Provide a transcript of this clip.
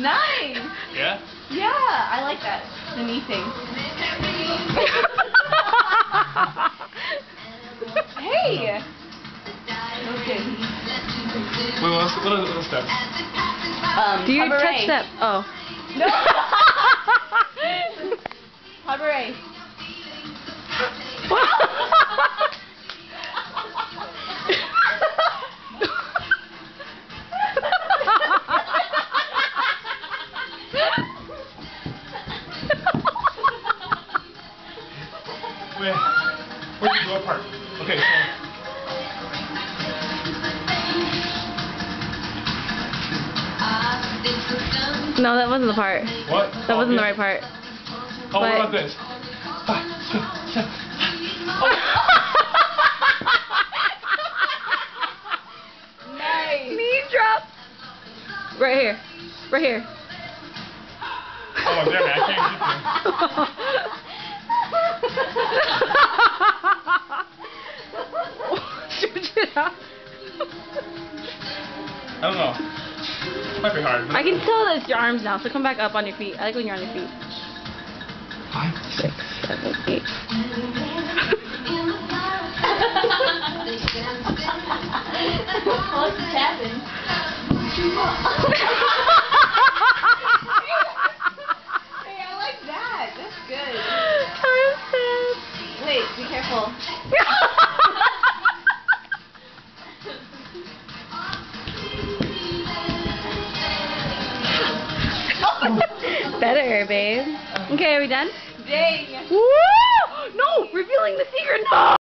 Nice. Yeah? Yeah, I like that. The knee thing. Hey. Okay. Wait, what are the steps? Do you Cabaret. touch that? Oh. No. Cabaret. Wait, where'd you go apart? Okay, so. No, that wasn't the part. What? That wasn't the right part. Oh, what But- about this? 5, 6, 7. Nice. Knee drop. Right here. Right here. Oh, damn it, I can't Stretch it out. I don't know. Might be hard. I can tell that it's your arms now, so come back up on your feet. I like when you're on your feet. 5, 6, 7, 8. What's happening? Hey, I like that. That's good. I'm sad. Wait, be careful. Better, babe. Okay, are we done? Dang. Woo! No! Revealing the secret! No!